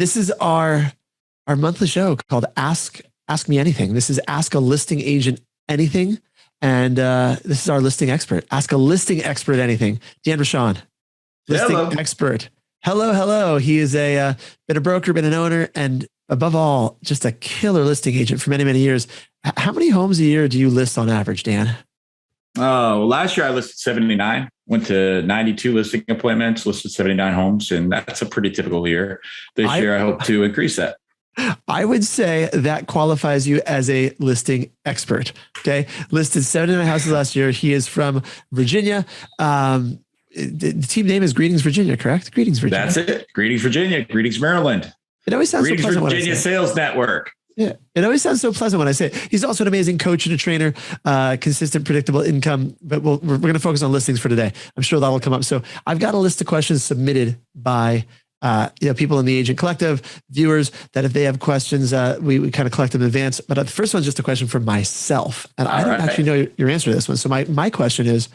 This is our monthly show called Ask Me Anything. This is Ask a Listing Agent Anything. And this is our listing expert. Ask a listing expert anything. Dan Rochon, listing expert. Hello. He is been a broker, been an owner, and above all, just a killer listing agent for many, many years. How many homes a year do you list on average, Dan? Oh, last year I listed 79, went to 92 listing appointments, listed 79 homes, and that's a pretty typical year. This year I hope to increase that. I would say that qualifies you as a listing expert. Okay. Listed 79 houses last year. He is from Virginia. The team name is Greetings, Virginia, correct? Greetings, Virginia. That's it. Greetings, Virginia. Greetings, Maryland. It always sounds Greetings, so pleasant Virginia Sales Network. Yeah. It always sounds so pleasant when I say it. He's also an amazing coach and a trainer, consistent, predictable income, but we're going to focus on listings for today. I'm sure that'll come up. So I've got a list of questions submitted by people in the Agent Collective, viewers, that if they have questions, we kind of collect them in advance. But the first one's just a question for myself. And I don't actually know your answer to this one. So my question is,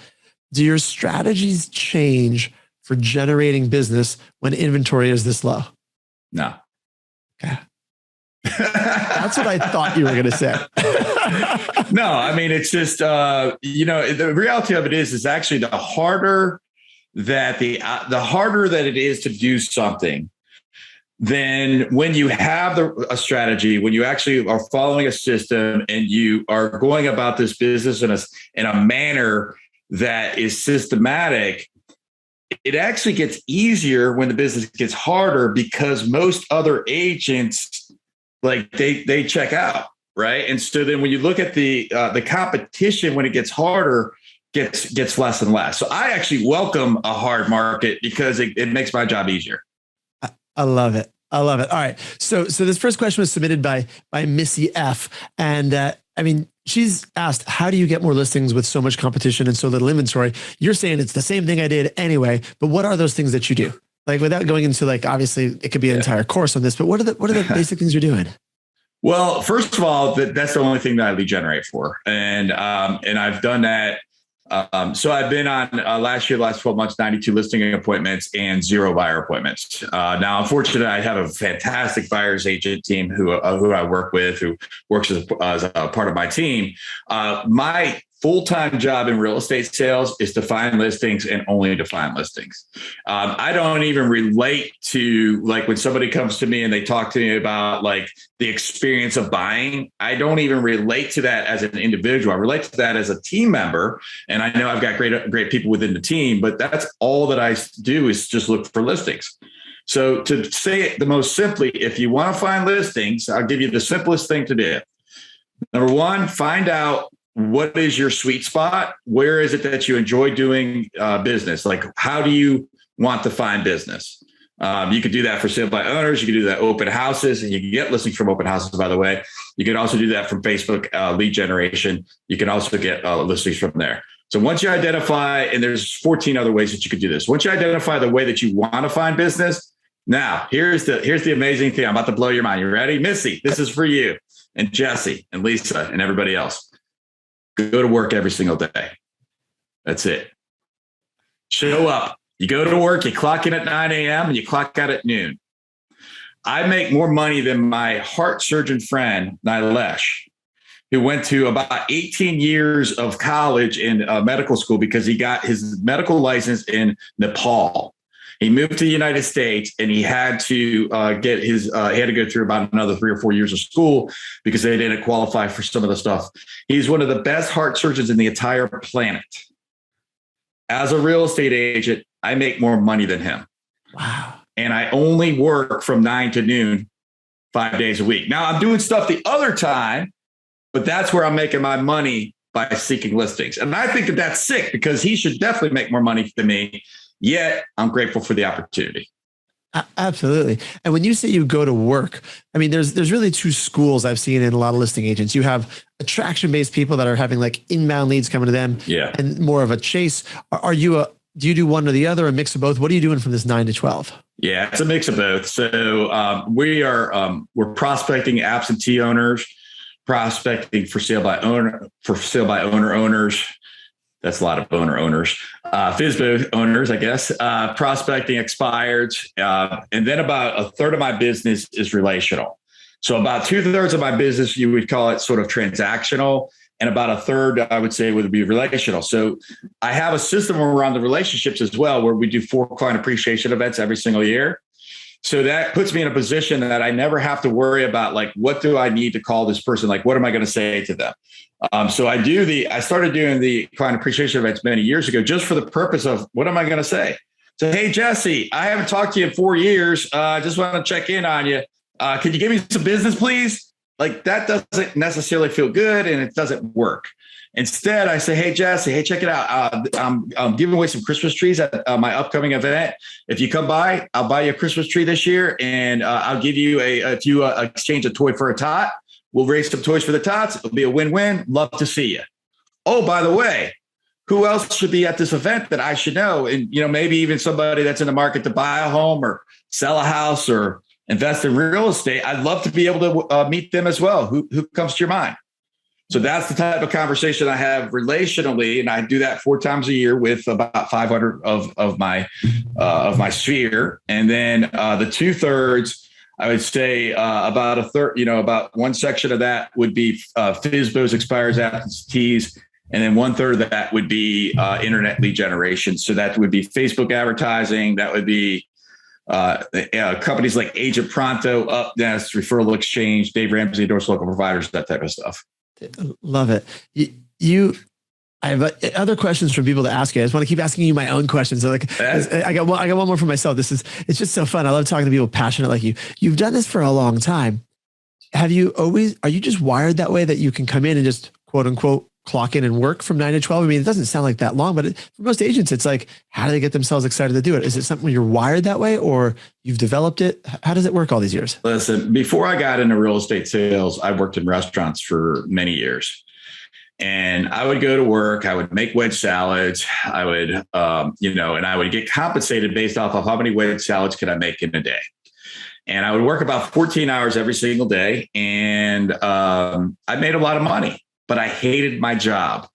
do your strategies change for generating business when inventory is this low? No. Okay. That's what I thought you were going to say. No, I mean, it's just, the reality of it is actually the harder that the harder that it is to do something, then when you have a strategy, when you actually are following a system and you are going about this business in a manner that is systematic, it actually gets easier when the business gets harder because most other agents, like they check out, right? And so then when you look at the competition, when it gets harder, gets less and less. So I actually welcome a hard market because it makes my job easier. I love it. All right. So this first question was submitted by Missy F. And she's asked, how do you get more listings with so much competition and so little inventory? You're saying it's the same thing I did anyway, but what are those things that you do? Like, without going into, like, obviously it could be an entire course on this, but what are the basic things you're doing? Well, first of all, that's the only thing that I lead generate for. And I've done that. So I've been on last 12 months, 92 listing appointments and 0 buyer appointments. Now, unfortunately, I have a fantastic buyer's agent team who I work with, who works as a part of my team. My full-time job in real estate sales is to find listings and only to find listings. I don't even relate to, like, when somebody comes to me and they talk to me about, like, the experience of buying. I don't even relate to that as an individual. I relate to that as a team member. And I know I've got great people within the team, but that's all that I do is just look for listings. So to say it the most simply, if you want to find listings, I'll give you the simplest thing to do. Number one, find out what is your sweet spot? Where is it that you enjoy doing business? Like, how do you want to find business? You could do that for sale by owners. You could do that open houses, and you can get listings from open houses, by the way. You can also do that from Facebook lead generation. You can also get listings from there. So once you identify, and there's 14 other ways that you could do this. Once you identify the way that you want to find business, now here's the amazing thing. I'm about to blow your mind. You ready? Missy, this is for you, and Jesse and Lisa and everybody else. Go to work every single day. That's it. Show up. You go to work, you clock in at 9 a.m. and you clock out at noon. I make more money than my heart surgeon friend, Nilesh, who went to about 18 years of college and medical school because he got his medical license in Nepal. He moved to the United States and he had to get he had to go through about another 3 or 4 years of school because they didn't qualify for some of the stuff. He's one of the best heart surgeons in the entire planet. As a real estate agent, I make more money than him. Wow. And I only work from 9 to noon, 5 days a week. Now I'm doing stuff the other time, but that's where I'm making my money by seeking listings. And I think that that's sick because he should definitely make more money than me. Yet I'm grateful for the opportunity. Absolutely. And when you say you go to work, I mean, there's really two schools I've seen in a lot of listing agents. You have attraction-based people that are having like inbound leads coming to them, and more of a chase. Do you do one or the other, a mix of both? What are you doing from this 9 to 12? Yeah, it's a mix of both. So we're prospecting absentee owners, prospecting for sale by owner owners. That's a lot of owner owners. FISBO owners, I guess, prospecting expired. And then about a third of my business is relational. So about 2/3 of my business, you would call it sort of transactional. And about a third, I would say, would be relational. So I have a system around the relationships as well, where we do 4 client appreciation events every single year. So that puts me in a position that I never have to worry about, like, what do I need to call this person? Like, what am I going to say to them? So I started doing the client appreciation events many years ago, just for the purpose of, what am I going to say? So, hey, Jesse, I haven't talked to you in 4 years. I just want to check in on you. Can you give me some business, please? Like, that doesn't necessarily feel good, and it doesn't work. Instead, I say, hey, Jesse, hey, check it out. I'm giving away some Christmas trees at my upcoming event. If you come by, I'll buy you a Christmas tree this year, and I'll give you if you exchange a toy for a tot, we'll raise some toys for the tots. It'll be a win-win. Love to see you. Oh, by the way, who else should be at this event that I should know? And, maybe even somebody that's in the market to buy a home or sell a house or invest in real estate. I'd love to be able to meet them as well. Who comes to your mind? So that's the type of conversation I have relationally, and I do that 4 times a year with about 500 of my sphere. And then the 2/3, I would say about a third, about one section of that would be FISBOs, expires, absentees, and then 1/3 of that would be internet lead generation. So that would be Facebook advertising. That would be companies like Agent Pronto, UpNest, Referral Exchange, Dave Ramsey, endorsed local providers, that type of stuff. Love it. I have other questions from people to ask you. I just want to keep asking you my own questions. So I got one more for myself. It's just so fun. I love talking to people passionate like you. You've done this for a long time. Are you just wired that way, that you can come in and just quote unquote clock in and work from 9 to 12? I mean, it doesn't sound like that long, but for most agents, it's like, how do they get themselves excited to do it? Is it something you're wired that way, or you've developed it? How does it work all these years? Listen, before I got into real estate sales, I worked in restaurants for many years. And I would go to work, I would make wedge salads. I would, and I would get compensated based off of how many wedge salads could I make in a day. And I would work about 14 hours every single day. And I made a lot of money, but I hated my job.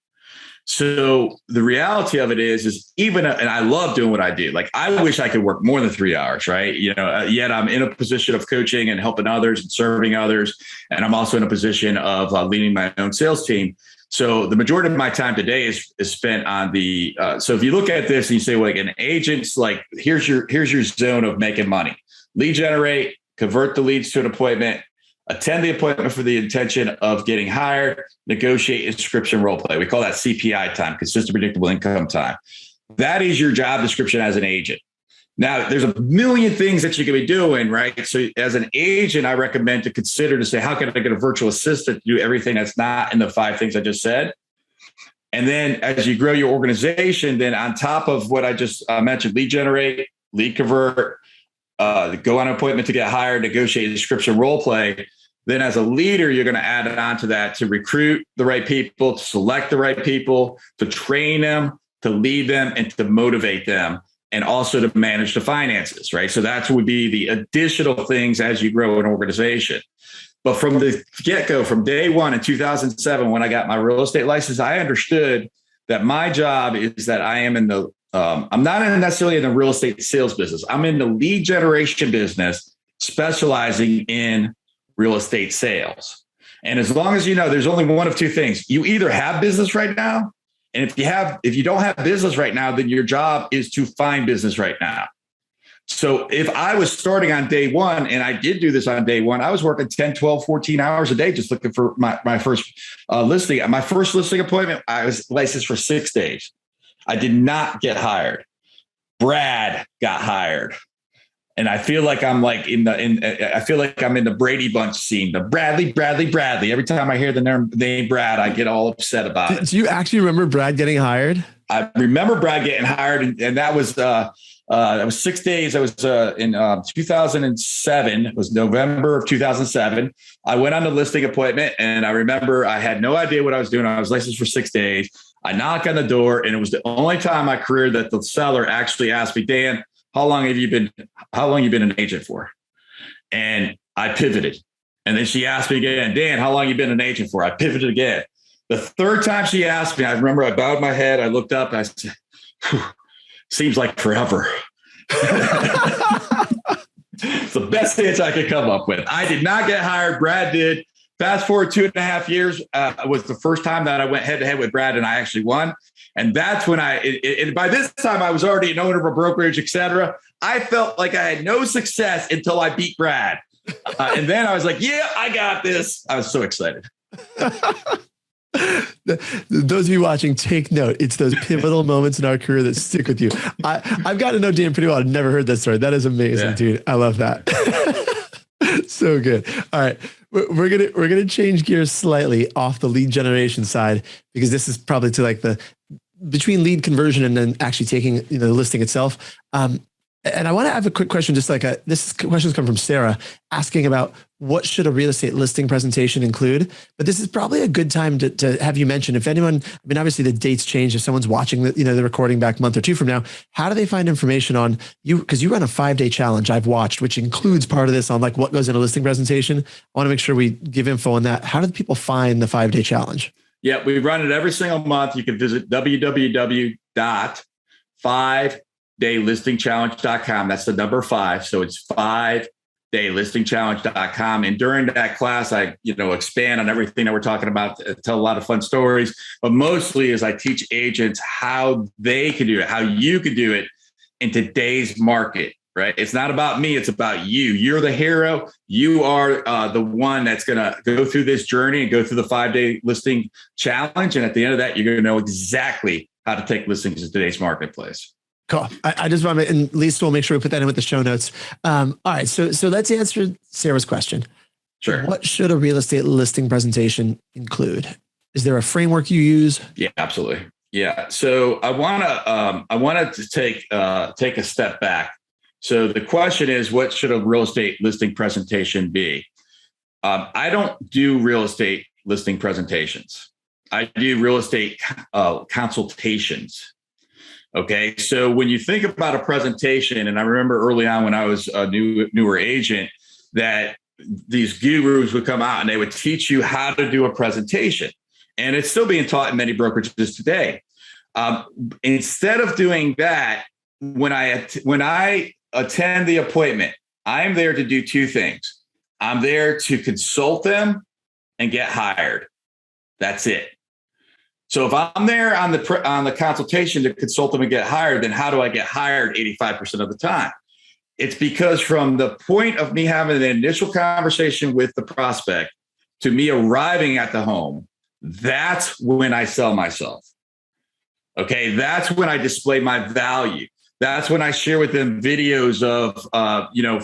So the reality of it is and I love doing what I do. Like, I wish I could work more than 3 hours, right? Yet I'm in a position of coaching and helping others and serving others. And I'm also in a position of leading my own sales team. So the majority of my time today is spent on the, so if you look at this and you say, well, like, an agent's like, here's your zone of making money: lead generate, convert the leads to an appointment, attend the appointment for the intention of getting hired, negotiate inscription role play. We call that CPI time, consistent predictable income time. That is your job description as an agent. Now, there's a million things that you can be doing, right? So as an agent, I recommend to consider to say, how can I get a virtual assistant to do everything that's not in the 5 things I just said? And then as you grow your organization, then on top of what I just mentioned, lead generate, lead convert, go on an appointment to get hired, negotiate description role play. Then as a leader, you're going to add on to that to recruit the right people, to select the right people, to train them, to lead them, and to motivate them, and also to manage the finances, right? So that would be the additional things as you grow an organization. But from the get-go, from day one in 2007, when I got my real estate license, I understood that my job is that I am I'm not necessarily in the real estate sales business. I'm in the lead generation business, specializing in real estate sales. And as long as there's only one of 2 things. You either have business right now, and if you don't have business right now, then your job is to find business right now. So if I was starting on day one, and I did do this on day one, I was working 10, 12, 14 hours a day just looking for my first listing. My first listing appointment, I was licensed for 6 days. I did not get hired. Brad got hired. And I feel like I'm like I feel like I'm in the Brady Bunch scene, the Bradley. Every time I hear the name Brad, I get all upset about it. Do you actually remember Brad getting hired? I remember Brad getting hired, and that was 6 days. I was in 2007. It was November of 2007. I went on the listing appointment, and I remember I had no idea what I was doing. I was licensed for 6 days. I knock on the door, and it was the only time in my career that the seller actually asked me, Dan, how long have you been an agent for? And I pivoted. And then she asked me again, Dan, how long have you been an agent for? I pivoted again. The third time she asked me, I remember I bowed my head. I looked up and I said, Seems like forever. It's the best answer I could come up with. I did not get hired. Brad did. Fast forward 2.5 years was the first time that I went head to head with Brad and I actually won. And that's when by this time I was already an owner of a brokerage, et cetera. I felt like I had no success until I beat Brad. And then I was like, yeah, I got this. I was so excited. Those of you watching, take note. It's those pivotal moments in our career that stick with you. I've got to know Dan pretty well. I've never heard that story. That is amazing, dude. I love that. So good. All right. We're gonna change gears slightly off the lead generation side, because this is probably to like between lead conversion and then actually taking the listing itself. And I want to have a quick question, just like questions come from Sarah asking about what should a real estate listing presentation include. But this is probably a good time to have you mention, if anyone, I mean, obviously the dates change. If someone's watching the recording back a month or two from now, how do they find information on you? Because you run a 5-day challenge I've watched, which includes part of this on like what goes in a listing presentation. I want to make sure we give info on that. How do people find the 5-day challenge? Yeah, we run it every single month. You can visit www.5daylistingchallenge.com. That's the number 5. So it's 5daylistingchallenge.com. And during that class, I, expand on everything that we're talking about, tell a lot of fun stories, but mostly is I teach agents how they can do it, how you can do it in today's market, right? It's not about me. It's about you. You're the hero. You are the one that's going to go through this journey and go through the 5-day listing challenge. And at the end of that, you're going to know exactly how to take listings in today's marketplace. Cool. I just want to, and Lisa will make sure we put that in with the show notes. All right. So let's answer Sarah's question. Sure. What should a real estate listing presentation include? Is there a framework you use? Yeah, absolutely. Yeah. So I wanted to take a step back. So the question is, what should a real estate listing presentation be? I don't do real estate listing presentations. I do real estate consultations. Okay. So when you think about a presentation, and I remember early on when I was a newer agent, that these gurus would come out and they would teach you how to do a presentation. And it's still being taught in many brokerages today. Instead of doing that, when I attend the appointment, I'm there to do 2 things. I'm there to consult them and get hired. That's it. So if I'm there on the consultation to consult them and get hired, then how do I get hired 85% of the time? It's because from the point of me having an initial conversation with the prospect to me arriving at the home, that's when I sell myself. Okay, that's when I display my value. That's when I share with them videos of,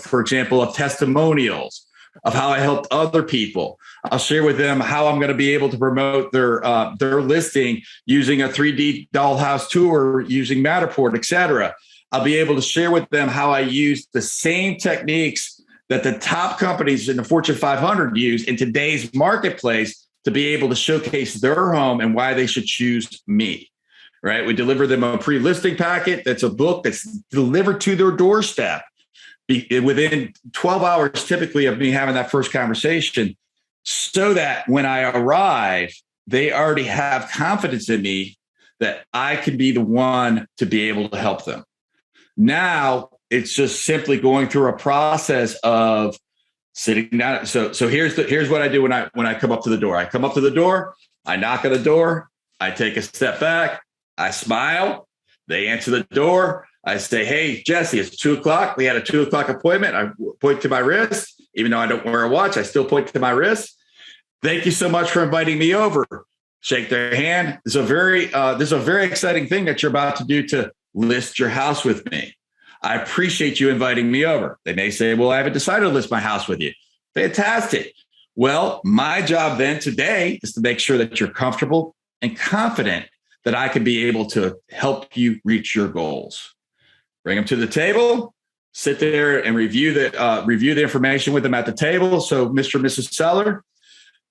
for example, of testimonials of how I helped other people. I'll share with them how I'm going to be able to promote their listing using a 3D dollhouse tour, using Matterport, et cetera. I'll be able to share with them how I use the same techniques that the top companies in the Fortune 500 use in today's marketplace to be able to showcase their home and why they should choose me, right? We deliver them a pre-listing packet. That's a book that's delivered to their doorstep within 12 hours, typically, of me having that first conversation, so that when I arrive, they already have confidence in me that I can be the one to be able to help them. Now it's just simply going through a process of sitting down. So here's what I do when I come up to the door. I come up to the door, I knock on the door, I take a step back, I smile, they answer the door. I say, hey, Jesse, it's 2:00. We had a 2:00 appointment. I point to my wrist. Even though I don't wear a watch, I still point to my wrist. Thank you so much for inviting me over. Shake their hand. This is a very exciting thing that you're about to do to list your house with me. I appreciate you inviting me over. They may say, well, I haven't decided to list my house with you. Fantastic. Well, my job then today is to make sure that you're comfortable and confident that I can be able to help you reach your goals. Bring them to the table, sit there and review the information with them at the table. So, Mr. and Mrs. Seller,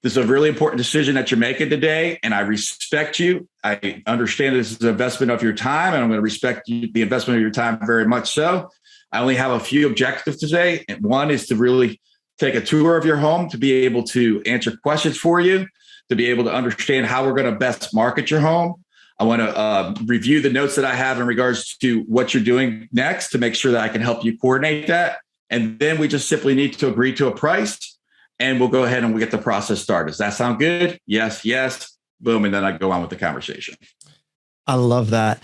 this is a really important decision that you're making today, and I respect you. I understand this is an investment of your time, and I'm going to respect the investment of your time very much so. I only have a few objectives today, and one is to really take a tour of your home, to be able to answer questions for you, to be able to understand how we're going to best market your home. I want to review the notes that I have in regards to what you're doing next to make sure that I can help you coordinate that. And then we just simply need to agree to a price, and we'll go ahead and we'll get the process started. Does that sound good? Yes, yes. Boom. And then I go on with the conversation. I love that.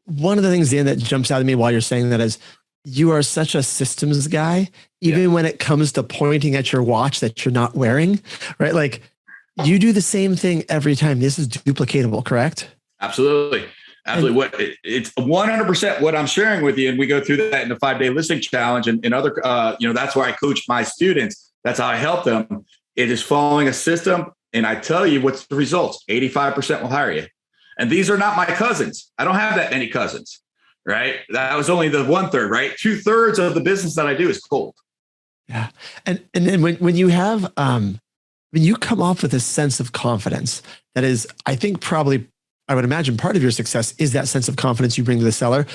One of the things, Dan, that jumps out at me while you're saying that is you are such a systems guy, even when it comes to pointing at your watch that you're not wearing, right? Like you do the same thing every time. This is duplicatable, correct? Absolutely. Absolutely. It's 100% what I'm sharing with you. And we go through that in the 5-day listening challenge and other, that's where I coach my students. That's how I help them. It is following a system. And I tell you what's the results. 85% will hire you. And these are not my cousins. I don't have that many cousins, right? That was only the 1/3, right? 2/3 of the business that I do is cold. Yeah. And then when you have, when you come off with a sense of confidence, that is, I think probably, I would imagine part of your success is that sense of confidence you bring to the seller.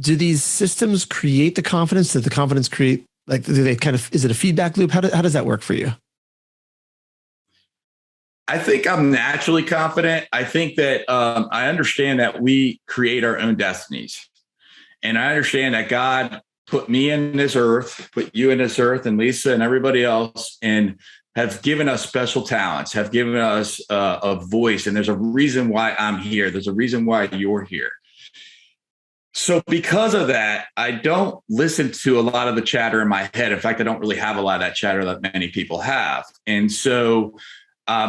Do these systems create the confidence? Does the confidence create, like, do they kind of, is it a feedback loop? How does that work for you? I think I'm naturally confident. I think that I understand that we create our own destinies. And I understand that God put me in this earth, put you in this earth, and Lisa and everybody else, and have given us special talents, have given us a voice. And there's a reason why I'm here. There's a reason why you're here. So because of that, I don't listen to a lot of the chatter in my head. In fact, I don't really have a lot of that chatter that many people have. And so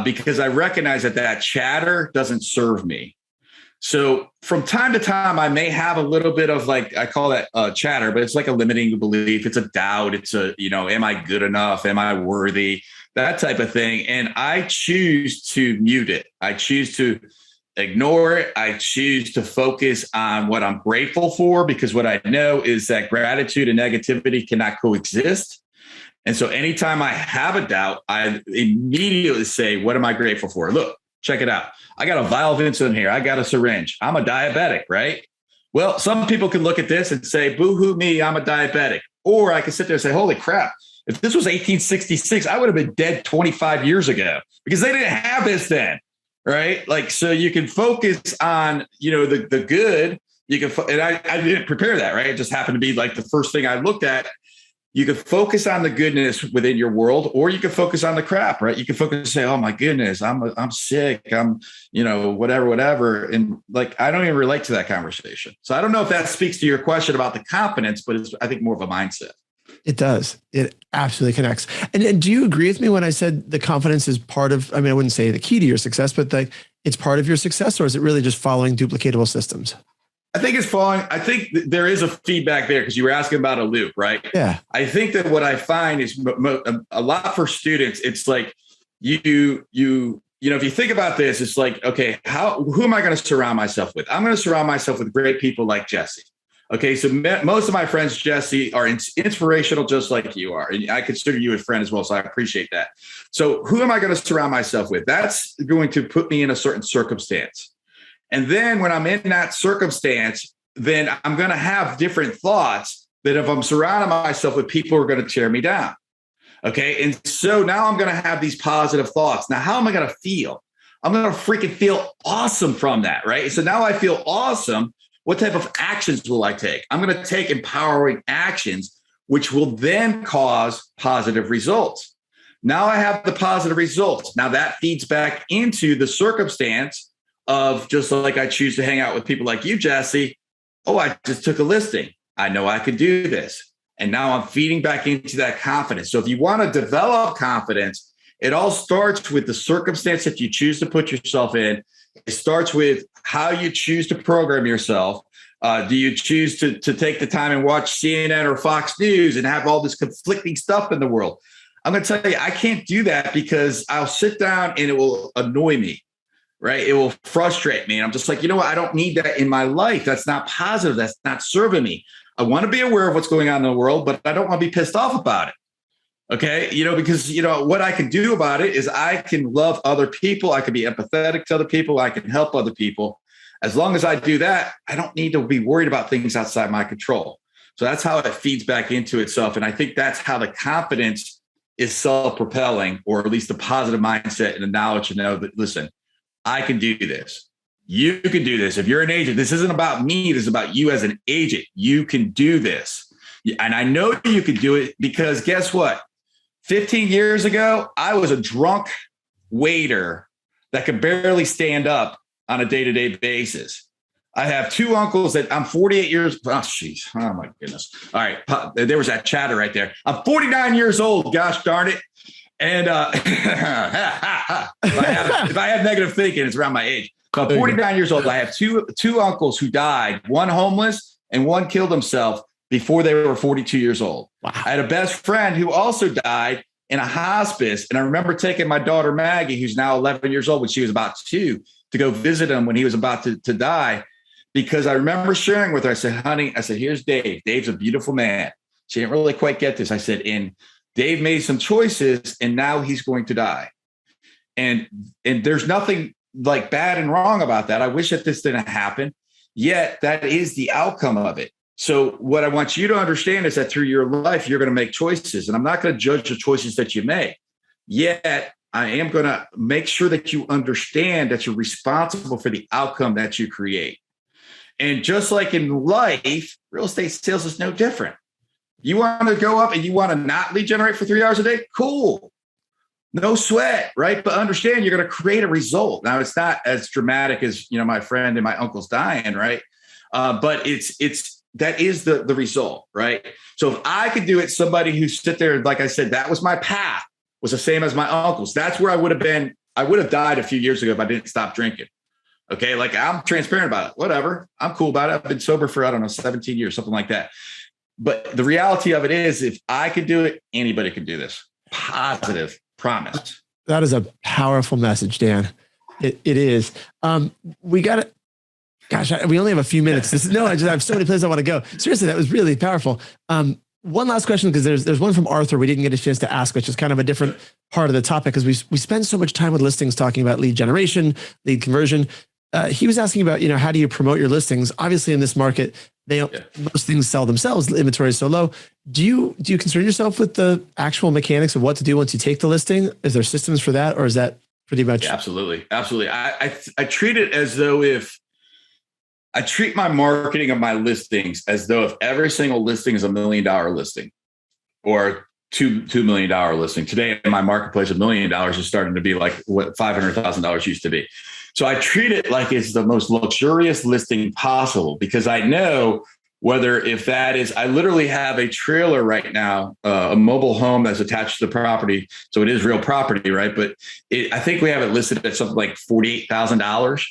because I recognize that chatter doesn't serve me. So from time to time, I may have a little bit of, like, I call that chatter, but it's like a limiting belief. It's a doubt. It's a, am I good enough? Am I worthy? That type of thing. And I choose to mute it. I choose to ignore it. I choose to focus on what I'm grateful for, because what I know is that gratitude and negativity cannot coexist. And so anytime I have a doubt, I immediately say, what am I grateful for? Look, check it out. I got a vial of insulin here. I got a syringe. I'm a diabetic, right? Well, some people can look at this and say, boo-hoo me, I'm a diabetic. Or I can sit there and say, holy crap, if this was 1866, I would have been dead 25 years ago, because they didn't have this then, right? Like, so you can focus on, the good. You can, and I didn't prepare that, right? It just happened to be like the first thing I looked at. You can focus on the goodness within your world, or you can focus on the crap, right? You can focus and say, oh my goodness, I'm sick. I'm, whatever. And like, I don't even relate to that conversation. So I don't know if that speaks to your question about the confidence, but it's, I think, more of a mindset. It does. It absolutely connects. And do you agree with me when I said the confidence is part of, I mean, I wouldn't say the key to your success, but it's part of your success, or is it really just following duplicatable systems? I think it's following. I think there is a feedback there, because you were asking about a loop, right? Yeah. I think that what I find is a lot for students. It's like if you think about this, it's like, okay, who am I going to surround myself with? I'm going to surround myself with great people like Jesse. Okay, so most of my friends, Jesse, are inspirational, just like you are. And I consider you a friend as well, so I appreciate that. So who am I going to surround myself with? That's going to put me in a certain circumstance. And then when I'm in that circumstance, then I'm going to have different thoughts that if I'm surrounding myself with people who are going to tear me down. Okay, and so now I'm going to have these positive thoughts. Now, how am I going to feel? I'm going to freaking feel awesome from that, right? So now I feel awesome. What type of actions will I take? I'm going to take empowering actions, which will then cause positive results. Now I have the positive results. Now that feeds back into the circumstance of, just like I choose to hang out with people like you, Jesse. Oh, I just took a listing. I know I could do this. And now I'm feeding back into that confidence. So if you want to develop confidence, it all starts with the circumstance that you choose to put yourself in. It starts with how you choose to program yourself. Do you choose to take the time and watch CNN or Fox News and have all this conflicting stuff in the world? I'm going to tell you, I can't do that, because I'll sit down and it will annoy me, right? It will frustrate me. And I'm just like, what? I don't need that in my life. That's not positive. That's not serving me. I want to be aware of what's going on in the world, but I don't want to be pissed off about it. Okay. Because, what I can do about it is I can love other people. I can be empathetic to other people. I can help other people. As long as I do that, I don't need to be worried about things outside my control. So that's how it feeds back into itself. And I think that's how the confidence is self-propelling, or at least the positive mindset and the knowledge to know that, listen, I can do this. You can do this. If you're an agent, this isn't about me. This is about you as an agent. You can do this. And I know you can do it because guess what? 15 years ago, I was a drunk waiter that could barely stand up on a day-to-day basis. I have two uncles that I'm 48 years. Oh, jeez. Oh, my goodness. All right. There was that chatter right there. I'm 49 years old. Gosh darn it. And if I have negative thinking, it's around my age. So I'm 49 years old. I have two uncles who died, one homeless and one killed himself before they were 42 years old. Wow. I had a best friend who also died in a hospice. And I remember taking my daughter, Maggie, who's now 11 years old when she was about 2, to go visit him when he was about to die. Because I remember sharing with her, I said, honey, here's Dave. Dave's a beautiful man. She didn't really quite get this. I said, and Dave made some choices and now he's going to die. And there's nothing like bad and wrong about that. I wish that this didn't happen, yet that is the outcome of it. So what I want you to understand is that through your life, you're going to make choices, and I'm not going to judge the choices that you make. Yet I am going to make sure that you understand that you're responsible for the outcome that you create. And just like in life, real estate sales is no different. You want to go up and you want to not lead generate for 3 hours a day? Cool. No sweat, right? But understand you're going to create a result. Now, it's not as dramatic as, my friend and my uncle's dying, right? But that is the result, right? So if I could do it, somebody who sit there, like I said, that was my path, was the same as my uncle's. That's where I would have been. I would have died a few years ago if I didn't stop drinking. Okay. Like, I'm transparent about it. Whatever. I'm cool about it. I've been sober for, 17 years, something like that. But the reality of it is, if I could do it, anybody can do this. Positive. Promise. That is a powerful message, Dan. It is. We got to, we only have a few minutes. I have so many places I want to go. Seriously, that was really powerful. One last question, because there's one from Arthur we didn't get a chance to ask, which is kind of a different part of the topic, because we spend so much time with listings talking about lead generation, lead conversion. He was asking about, how do you promote your listings? Obviously, in this market, most things sell themselves. The inventory is so low. Do you concern yourself with the actual mechanics of what to do once you take the listing? Is there systems for that, or is that pretty much? Yeah, absolutely. I treat it as though I treat my marketing of my listings as though if every single listing is $1 million listing or $2 million listing. Today in my marketplace, $1 million is starting to be like what $500,000 used to be. So I treat it like it's the most luxurious listing possible, because I know I literally have a trailer right now, a mobile home that's attached to the property. So it is real property, right? But I think we have it listed at something like $48,000,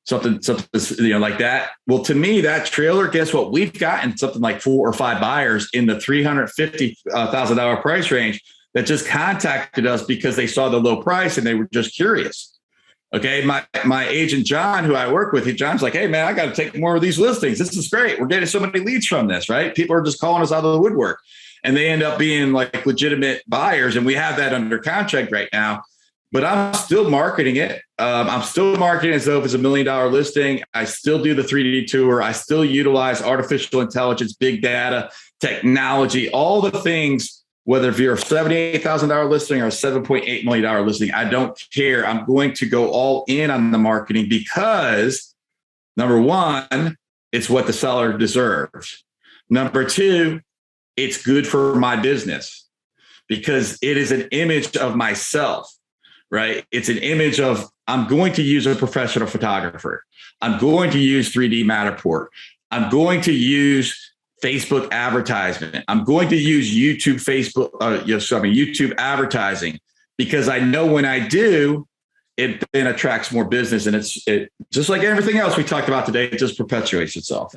something like that. Well, to me, that trailer, guess what? We've gotten something like 4 or 5 buyers in the $350,000 price range that just contacted us because they saw the low price and they were just curious. Okay. My agent, John, who I work with, John's like, hey man, I got to take more of these listings. This is great. We're getting so many leads from this, right? People are just calling us out of the woodwork, and they end up being like legitimate buyers. And we have that under contract right now, but I'm still marketing it. I'm still marketing as though if it's $1 million listing. I still do the 3D tour. I still utilize artificial intelligence, big data, technology, all the things. Whether if you're a $78,000 listing or a $7.8 million listing, I don't care. I'm going to go all in on the marketing because, number one, it's what the seller deserves. Number two, it's good for my business because it is an image of myself, right? It's an image of, I'm going to use a professional photographer. I'm going to use 3D Matterport. I'm going to use Facebook advertisement. I'm going to use YouTube, YouTube advertising, because I know when I do, it then attracts more business. And it just like everything else we talked about today, it just perpetuates itself.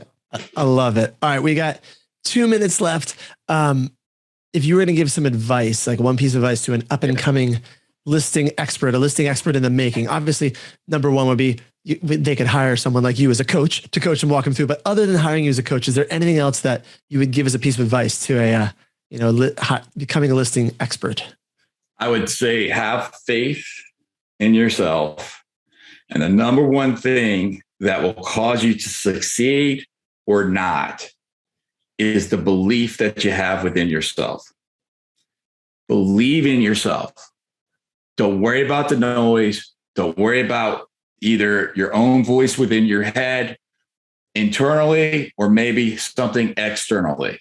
I love it. All right. We got 2 minutes left. If you were going to give some advice, like one piece of advice to an up and coming listing expert, a listing expert in the making, obviously number one would be they could hire someone like you as a coach to coach and walk them through. But other than hiring you as a coach, is there anything else that you would give as a piece of advice to a, becoming a listing expert? I would say have faith in yourself. And the number one thing that will cause you to succeed or not is the belief that you have within yourself. Believe in yourself. Don't worry about the noise. Don't worry about either your own voice within your head internally, or maybe something externally.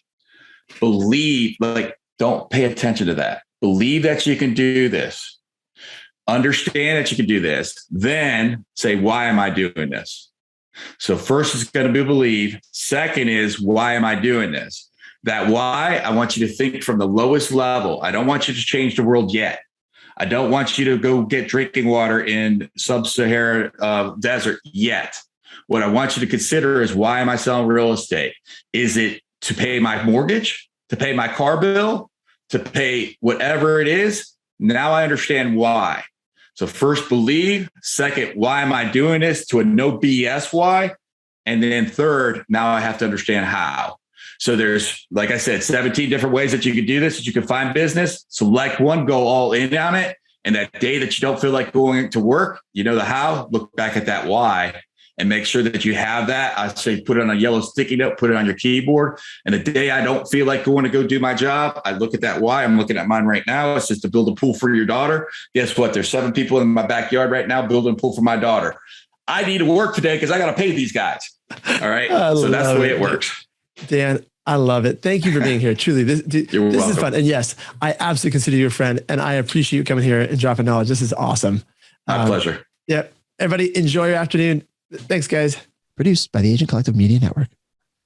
Believe, like, don't pay attention to that. Believe that you can do this. Understand that you can do this. Then say, why am I doing this? So first is going to be believe. Second is, why am I doing this? That why, I want you to think from the lowest level. I don't want you to change the world yet. I don't want you to go get drinking water in sub-Saharan desert yet. What I want you to consider is, why am I selling real estate? Is it to pay my mortgage, to pay my car bill, to pay whatever it is? Now I understand why. So first, believe. Second, why am I doing this, to a no BS why? And then third, now I have to understand how. So there's, like I said, 17 different ways that you can do this, that you can find business. Select one, go all in on it. And that day that you don't feel like going to work, you know the how, look back at that why and make sure that you have that. I say, put it on a yellow sticky note, put it on your keyboard. And the day I don't feel like going to go do my job, I look at that why. I'm looking at mine right now. It's just to build a pool for your daughter. Guess what? There's 7 people in my backyard right now building a pool for my daughter. I need to work today because I got to pay these guys. All right. So that's the way it works. Dan, I love it. Thank you for being here. Truly, this is fun. And yes, I absolutely consider you a friend, and I appreciate you coming here and dropping knowledge. This is awesome. My pleasure. Yeah. Everybody enjoy your afternoon. Thanks, guys. Produced by the Agent Collective Media Network.